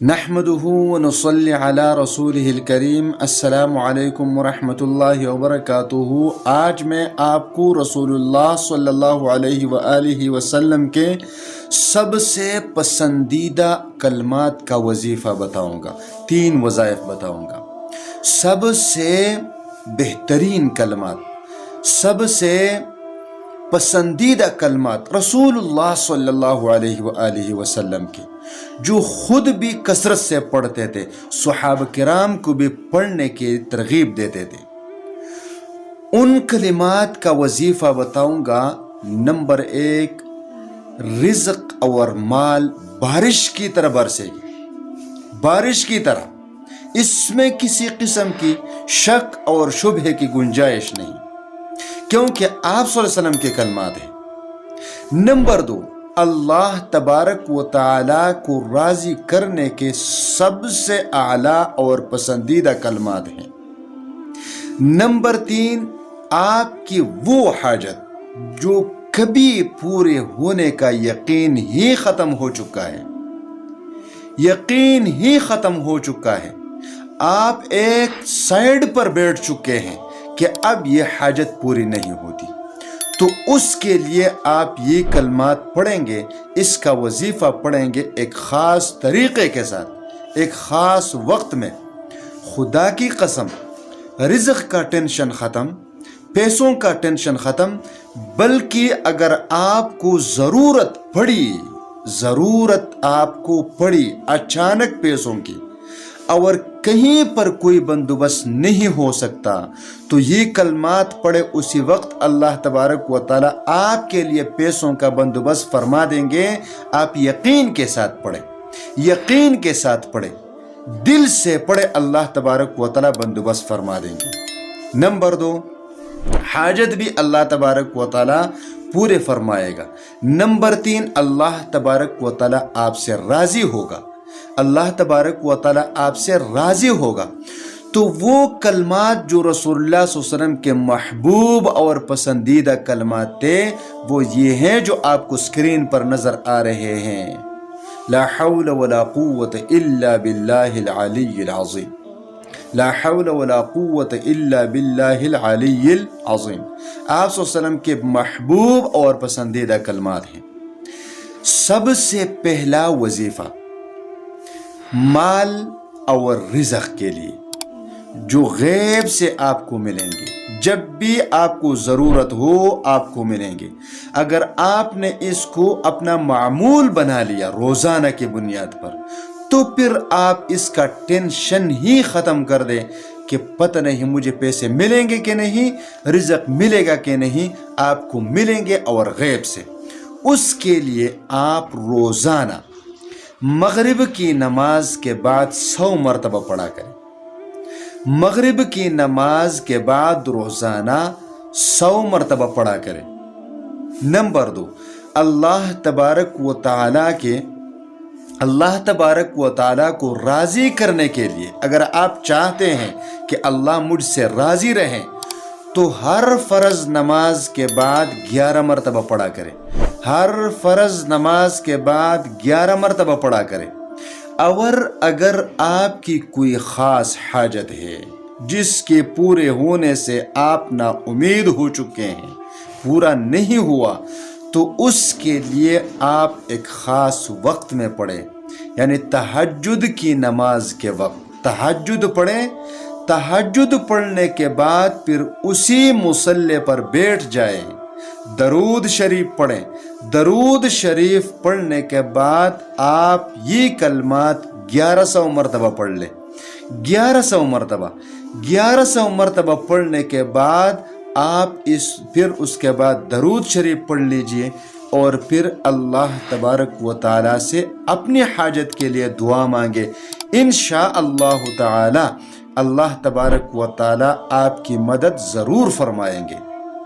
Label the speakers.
Speaker 1: نحمدہ ونصلی علی رسولہ الکریم۔ السلام علیکم ورحمۃ اللہ وبرکاتہ۔ آج میں آپ کو رسول اللہ صلی اللہ علیہ وآلہ وسلم کے سب سے پسندیدہ کلمات کا وظیفہ بتاؤں گا، 3 وظائف بتاؤں گا۔ سب سے بہترین کلمات، سب سے پسندیدہ کلمات رسول اللہ صلی اللہ علیہ وآلہ وسلم کی، جو خود بھی کثرت سے پڑھتے تھے، صحابہ کرام کو بھی پڑھنے کی ترغیب دیتے تھے۔ ان کلمات کا وظیفہ بتاؤں گا۔ نمبر 1، رزق اور مال بارش کی طرح برسے گی، بارش کی طرح، اس میں کسی قسم کی شک اور شبہ کی گنجائش نہیں، کیونکہ آپ صلی اللہ علیہ وسلم کے کلمات ہیں۔ نمبر 2، اللہ تبارک و تعالی کو راضی کرنے کے سب سے اعلیٰ اور پسندیدہ کلمات ہیں۔ نمبر 3، آپ کی وہ حاجت جو کبھی پورے ہونے کا یقین ہی ختم ہو چکا ہے، یقین ہی ختم ہو چکا ہے، آپ ایک سائیڈ پر بیٹھ چکے ہیں کہ اب یہ حاجت پوری نہیں ہوتی، تو اس کے لیے آپ یہ کلمات پڑھیں گے، اس کا وظیفہ پڑھیں گے ایک خاص طریقے کے ساتھ، ایک خاص وقت میں۔ خدا کی قسم، رزق کا ٹینشن ختم، پیسوں کا ٹینشن ختم، بلکہ اگر آپ کو ضرورت آپ کو پڑی اچانک پیسوں کی، اور کہیں پر کوئی بندوبست نہیں ہو سکتا، تو یہ کلمات پڑھے، اسی وقت اللہ تبارک و تعالی آپ کے لیے پیسوں کا بندوبست فرما دیں گے۔ آپ یقین کے ساتھ پڑھیں، یقین کے ساتھ پڑھیں، دل سے پڑھے، اللہ تبارک و تعالی بندوبست فرما دیں گے۔ نمبر 2، حاجت بھی اللہ تبارک و تعالی پورے فرمائے گا۔ نمبر 3، اللہ تبارک و تعالی آپ سے راضی ہوگا، اللہ تبارک و تعالی آپ سے راضی ہوگا۔ تو وہ کلمات جو رسول اللہ صلی اللہ علیہ وسلم کے محبوب اور پسندیدہ کلمات تھے، وہ یہ ہیں جو آپ کو اسکرین پر نظر آ رہے ہیں۔ لا حول ولا قوت الا باللہ العلی العظیم، لا حول ولا قوت الا باللہ العلی العظیم، آپ صلی اللہ علیہ وسلم کے محبوب اور پسندیدہ کلمات ہیں۔ سب سے پہلا وظیفہ مال اور رزق کے لیے، جو غیب سے آپ کو ملیں گے، جب بھی آپ کو ضرورت ہو آپ کو ملیں گے۔ اگر آپ نے اس کو اپنا معمول بنا لیا روزانہ کی بنیاد پر، تو پھر آپ اس کا ٹینشن ہی ختم کر دیں کہ پتہ نہیں مجھے پیسے ملیں گے کہ نہیں، رزق ملے گا کہ نہیں، آپ کو ملیں گے اور غیب سے۔ اس کے لیے آپ روزانہ مغرب کی نماز کے بعد 100 مرتبہ پڑھا کریں، مغرب کی نماز کے بعد روزانہ 100 مرتبہ پڑھا کریں۔ نمبر 2، اللہ تبارک و تعالی کو راضی کرنے کے لیے، اگر آپ چاہتے ہیں کہ اللہ مجھ سے راضی رہیں، تو ہر فرض نماز کے بعد 11 مرتبہ پڑھا کریں، ہر فرض نماز کے بعد 11 مرتبہ پڑھا کریں۔ اور اگر آپ کی کوئی خاص حاجت ہے جس کے پورے ہونے سے آپ نا امید ہو چکے ہیں، پورا نہیں ہوا، تو اس کے لیے آپ ایک خاص وقت میں پڑھیں، یعنی تہجد کی نماز کے وقت تہجد پڑھیں۔ تہجد پڑھنے کے بعد پھر اسی مصلی پر بیٹھ جائیں، درود شریف پڑھیں۔ درود شریف پڑھنے کے بعد آپ یہ کلمات 1100 مرتبہ پڑھ لیں، 1100 مرتبہ پڑھنے کے بعد آپ پھر اس کے بعد درود شریف پڑھ لیجئے، اور پھر اللہ تبارک و تعالی سے اپنی حاجت کے لیے دعا مانگے۔ انشاءاللہ تعالی اللہ تبارک و تعالی آپ کی مدد ضرور فرمائیں گے۔